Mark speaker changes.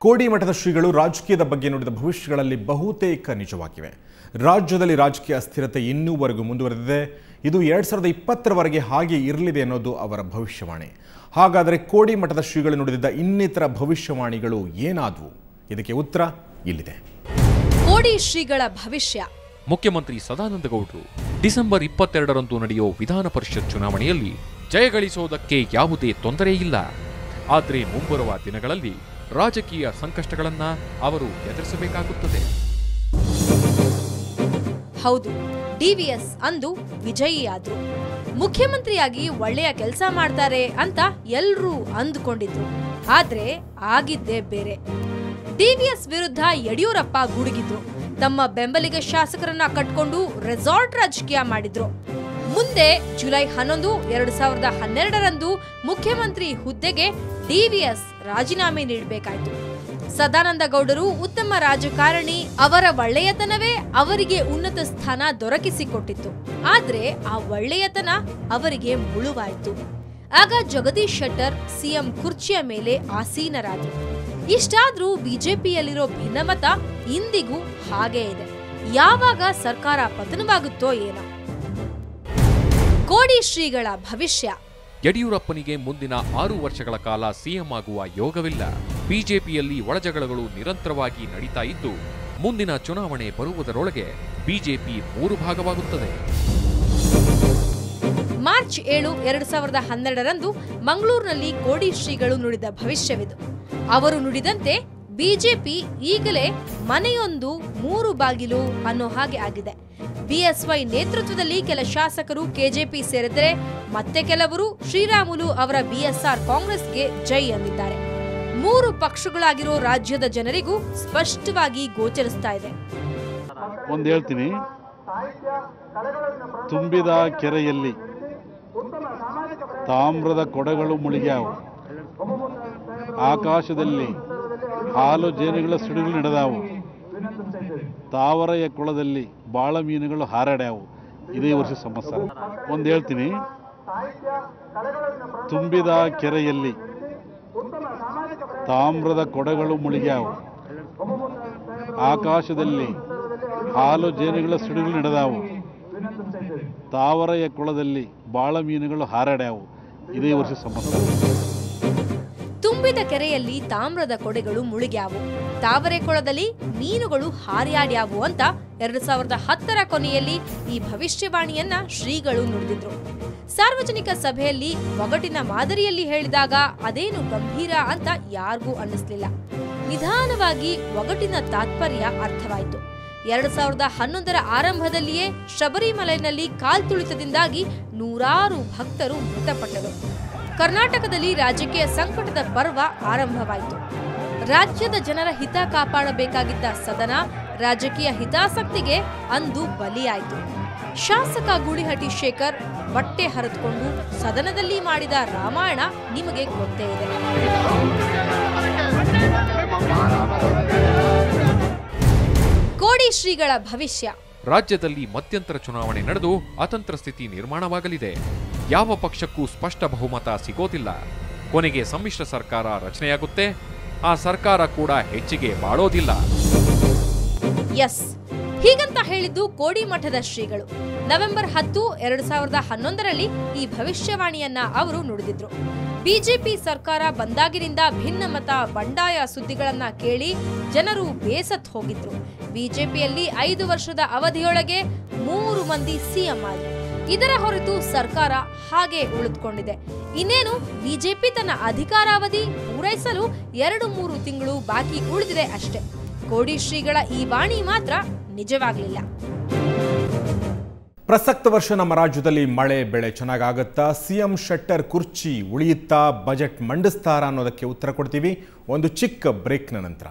Speaker 1: ಕೋಡಿ ಮಠದ ಶ್ರೀಗಳು ರಾಜಕೀಯದ ಬಗ್ಗೆ ನುಡಿದ ಭವಿಷ್ಯಗಳಲ್ಲಿ ಬಹುತೇಕ ನಿಜವಾಗಿವೆ. ರಾಜ್ಯದಲ್ಲಿ ರಾಜಕೀಯ ಅಸ್ಥಿರತೆ ಇನ್ನೂವರೆಗೂ ಮುಂದುವರೆದಿದೆ. ಇದು 2020ರವರೆಗೆ ಹಾಗೆ ಇರಲಿದೆ ಅನ್ನೋದು ಅವರ ಭವಿಷ್ಯವಾಣಿ. ಹಾಗಾದರೆ ಕೋಡಿ ಮಠದ ಶ್ರೀಗಳು ನುಡಿದಿದ್ದ ಇನ್ನಿತರ ಭವಿಷ್ಯವಾಣಿಗಳು ಏನಾದವು? ಇದಕ್ಕೆ ಉತ್ತರ ಇಲ್ಲಿದೆ.
Speaker 2: ಕೋಡಿ ಶ್ರೀಗಳ ಭವಿಷ್ಯ.
Speaker 3: ಮುಖ್ಯಮಂತ್ರಿ ಸದಾನಂದ ಗೌಡರು ಡಿಸೆಂಬರ್ 22ರಂದು ನಡೆಯೋ ವಿಧಾನ ಪರಿಷತ್ ಚುನಾವಣೆಯಲ್ಲಿ ಜಯಗಳಿಸೋದಕ್ಕೆ ಯಾವುದೇ ತೊಂದರೆ ಇಲ್ಲ. ಆದರೆ ಮುಂಬರುವ ದಿನಗಳಲ್ಲಿ ರಾಜಕೀಯ ಸಂಕಷ್ಟಗಳನ್ನ ಅವರು ಎದುರಿಸಬೇಕಾಗುತ್ತದೆ.
Speaker 2: ಹೌದು, ಡಿವಿಎಸ್ ಅಂದು ವಿಜಯಿಯಾದ್ರು. ಮುಖ್ಯಮಂತ್ರಿಯಾಗಿ ಒಳ್ಳೆಯ ಕೆಲಸ ಮಾಡ್ತಾರೆ ಅಂತ ಎಲ್ಲರೂ ಅಂದುಕೊಂಡಿದ್ರು. ಆದ್ರೆ ಆಗಿದ್ದೇ ಬೇರೆ. ಡಿವಿಎಸ್ ವಿರುದ್ಧ ಯಡಿಯೂರಪ್ಪ ಗುಡುಗಿದ್ರು. ತಮ್ಮ ಬೆಂಬಲಿಗ ಶಾಸಕರನ್ನ ಕಟ್ಕೊಂಡು ರೆಸಾರ್ಟ್ ರಾಜಕೀಯ ಮಾಡಿದ್ರು. ಮುಂದೆ ಜುಲೈ 11, 2012ರಂದು ಮುಖ್ಯಮಂತ್ರಿ ಹುದ್ದೆಗೆ ಡಿವಿಎಸ್ ರಾಜೀನಾಮೆ ನೀಡಬೇಕಾಯಿತು. ಸದಾನಂದ ಗೌಡರು ಉತ್ತಮ ರಾಜಕಾರಣಿ, ಅವರ ಒಳ್ಳೆಯತನವೇ ಅವರಿಗೆ ಉನ್ನತ ಸ್ಥಾನ ದೊರಕಿಸಿಕೊಟ್ಟಿತ್ತು. ಆದ್ರೆ ಆ ಒಳ್ಳೆಯತನ ಅವರಿಗೆ ಮುಳುವಾಯಿತು. ಆಗ ಜಗದೀಶ್ ಶೆಟ್ಟರ್ ಸಿಎಂ ಕುರ್ಚಿಯ ಮೇಲೆ ಆಸೀನರಾದರು. ಇಷ್ಟಾದ್ರೂ ಬಿಜೆಪಿಯಲ್ಲಿರೋ ಭಿನ್ನಮತ ಇಂದಿಗೂ ಹಾಗೇ ಇದೆ. ಯಾವಾಗ ಸರ್ಕಾರ ಪತನವಾಗುತ್ತೋ ಏನೋ. ಕೋಡಿ ಶ್ರೀಗಳ ಭವಿಷ್ಯ.
Speaker 3: ಯಡಿಯೂರಪ್ಪನಿಗೆ ಮುಂದಿನ 6 ವರ್ಷಗಳ ಕಾಲ ಸಿಎಂ ಆಗುವ ಯೋಗವಿಲ್ಲ. ಬಿಜೆಪಿಯಲ್ಲಿ ಒಳಜಗಳಗಳು ನಿರಂತರವಾಗಿ ನಡೀತಾ ಇದ್ದು, ಮುಂದಿನ ಚುನಾವಣೆ ಬರುವುದರೊಳಗೆ ಬಿಜೆಪಿ 3 ಭಾಗವಾಗುತ್ತದೆ.
Speaker 2: ಮಾರ್ಚ್ 7, 2012ರಂದು ಮಂಗಳೂರಿನಲ್ಲಿ ಕೋಡಿ ಶ್ರೀಗಳು ನುಡಿದ ಭವಿಷ್ಯವಿದು. ಅವರು ನುಡಿದಂತೆ ಬಿಜೆಪಿ ಈಗಲೇ ಮನೆಯೊಂದು 3 ಬಾಗಿಲು ಅನ್ನೋ ಹಾಗೆ ಆಗಿದೆ. ಬಿಎಸ್ವೈ ನೇತೃತ್ವದಲ್ಲಿ ಕೆಲ ಶಾಸಕರು ಕೆಜೆಪಿ ಸೇರಿದರೆ ಮತ್ತೆ ಕೆಲವರು ಶ್ರೀರಾಮುಲು ಅವರ ಬಿಎಸ್ಆರ್ ಕಾಂಗ್ರೆಸ್ಗೆ ಜೈ ಅಂದಿದ್ದಾರೆ. 3 ಪಕ್ಷಗಳಾಗಿರೋ ರಾಜ್ಯದ ಜನರಿಗೂ ಸ್ಪಷ್ಟವಾಗಿ ಗೋಚರಿಸ್ತಾ ಇದೆ.
Speaker 4: ಒಂದು ಹೇಳ್ತೀನಿ, ತುಂಬಿದ ಕೆರೆಯಲ್ಲಿ ತಾಮ್ರದ ಕೊಡಗಳು ಮುಳುಗ್ಯಾವು, ಆಕಾಶದಲ್ಲಿ ಹಾಲು ಜೇನುಗಳ ಸಿಡಿಗಳು ನಡೆದಾವು, ತಾವರೆಯ ಕೊಳದಲ್ಲಿ ಬಾಳ ಮೀನುಗಳು ಹಾರಾಡ್ಯಾವು. ಇದೇ ವರ್ಷ ಸಂವತ್ಸರ. ಒಂದು ಹೇಳ್ತೀನಿ, ತುಂಬಿದ ಕೆರೆಯಲ್ಲಿ ತಾಮ್ರದ ಕೊಡಗಳು ಮುಳುಗ್ಯಾವು, ಆಕಾಶದಲ್ಲಿ ಹಾಲು ಜೇನುಗಳ ಸಿಡಿಗಳು ನಡೆದಾವು, ತಾವರೆಯ ಕೊಳದಲ್ಲಿ ಬಾಳ ಮೀನುಗಳು ಹಾರಾಡ್ಯಾವು. ಇದೇ ವರ್ಷ ಸಂವತ್ಸರ.
Speaker 2: ತುಂಬಿದ ಕೆರೆಯಲ್ಲಿ ತಾಮ್ರದ ಕೊಡೆಗಳು ಮುಳುಗ್ಯಾವು, ತಾವರೆ ಕೊಳದಲ್ಲಿ ಮೀನುಗಳು ಹಾರ್ಯಾಡ್ಯಾವು ಅಂತ 2010ರ ಕೊನೆಯಲ್ಲಿ ಈ ಭವಿಷ್ಯವಾಣಿಯನ್ನ ಶ್ರೀಗಳು ನುಡಿದಿದ್ರು. ಸಾರ್ವಜನಿಕ ಸಭೆಯಲ್ಲಿ ಒಗಟಿನ ಮಾದರಿಯಲ್ಲಿ ಹೇಳಿದಾಗ ಅದೇನು ಗಂಭೀರ ಅಂತ ಯಾರಿಗೂ ಅನ್ನಿಸ್ಲಿಲ್ಲ. ನಿಧಾನವಾಗಿ ಒಗಟಿನ ತಾತ್ಪರ್ಯ ಅರ್ಥವಾಯಿತು. 2011ರ ಆರಂಭದಲ್ಲಿಯೇ ಶಬರಿಮಲೆಯಲ್ಲಿ ಕಾಲ್ತುಳಿತದಿಂದಾಗಿ 100 ಭಕ್ತರು ಮೃತಪಟ್ಟರು. ಕರ್ನಾಟಕದಲ್ಲಿ ರಾಜಕೀಯ ಸಂಕಟದ ಪರ್ವ ಆರಂಭವಾಯಿತು. ರಾಜ್ಯದ ಜನರ ಹಿತ ಕಾಪಾಡಬೇಕಾಗಿದ್ದ ಸದನ ರಾಜಕೀಯ ಹಿತಾಸಕ್ತಿಗೆ ಅಂದು ಬಲಿಯಾಯಿತು. ಶಾಸಕ ಗೂಳಿಹಟ್ಟಿ ಶೇಖರ್ ಬಟ್ಟೆ ಹರಿದುಕೊಂಡು ಸದನದಲ್ಲಿ ಮಾಡಿದ ರಾಮಾಯಣ ನಿಮಗೆ ಗೊತ್ತೇ ಇದೆ. ಕೋಡಿ ಶ್ರೀಗಳ ಭವಿಷ್ಯ.
Speaker 3: ರಾಜ್ಯದಲ್ಲಿ ಮಧ್ಯಂತರ ಚುನಾವಣೆ ನಡೆದು ಅತಂತ್ರ ಸ್ಥಿತಿ ನಿರ್ಮಾಣವಾಗಲಿದೆ. ಯಾವ ಪಕ್ಷಕ್ಕೂ ಸ್ಪಷ್ಟ ಬಹುಮತ ಸಿಗೋದಿಲ್ಲ. ಕೊನೆಗೆ ಸಮ್ಮಿಶ್ರ ಸರ್ಕಾರ ರಚನೆಯಾಗುತ್ತೆ. ಆ ಸರ್ಕಾರ ಕೂಡ ಹೆಚ್ಚಿಗೆ ಬಾಳೋದಿಲ್ಲ.
Speaker 2: ಎಸ್, ಹೀಗಂತ ಹೇಳಿದ್ದು ಕೋಡಿ ಮಠದ ಶ್ರೀಗಳು. ನವೆಂಬರ್ 10, 2011ರಲ್ಲಿ ಈ ಭವಿಷ್ಯವಾಣಿಯನ್ನ ಅವರು ನುಡಿದಿದ್ರು. ಬಿಜೆಪಿ ಸರ್ಕಾರ ಬಂದಾಗಿನಿಂದ ಭಿನ್ನಮತ ಬಂಡಾಯ ಸುದ್ದಿಗಳನ್ನ ಕೇಳಿ ಜನರು ಬೇಸತ್ತು ಹೋಗಿದ್ರು. ಬಿಜೆಪಿಯಲ್ಲಿ 5 ವರ್ಷದ ಅವಧಿಯೊಳಗೆ 3 ಮಂದಿ ಸಿಎಂ ಆದ್ರು. ಇದರ ಹೊರತು ಸರ್ಕಾರ ಹಾಗೆ ಉಳಿದುಕೊಂಡಿದೆ. ಇನ್ನೇನು ಬಿಜೆಪಿ ತನ್ನ ಅಧಿಕಾರಾವಧಿ ಪೂರೈಸಲು 2-3 ತಿಂಗಳು ಬಾಕಿ ಉಳಿದಿದೆ ಅಷ್ಟೇ. ಕೋಡಿ ಶ್ರೀಗಳ ಈ ವಾಣಿ ಮಾತ್ರ ನಿಜವಾಗಲಿಲ್ಲ.
Speaker 1: ಪ್ರಸಕ್ತ ವರ್ಷ ನಮ್ಮ ರಾಜ್ಯದಲ್ಲಿ ಮಳೆ ಬೆಳೆ ಚೆನ್ನಾಗಾಗುತ್ತಾ? ಸಿಎಂ ಶೆಟ್ಟರ್ ಕುರ್ಚಿ ಉಳಿಯುತ್ತಾ? ಬಜೆಟ್ ಮಂಡಿಸ್ತಾರಾ ಅನ್ನೋದಕ್ಕೆ ಉತ್ತರ ಕೊಡ್ತೀವಿ ಒಂದು ಚಿಕ್ಕ ಬ್ರೇಕ್ನ ನಂತರ.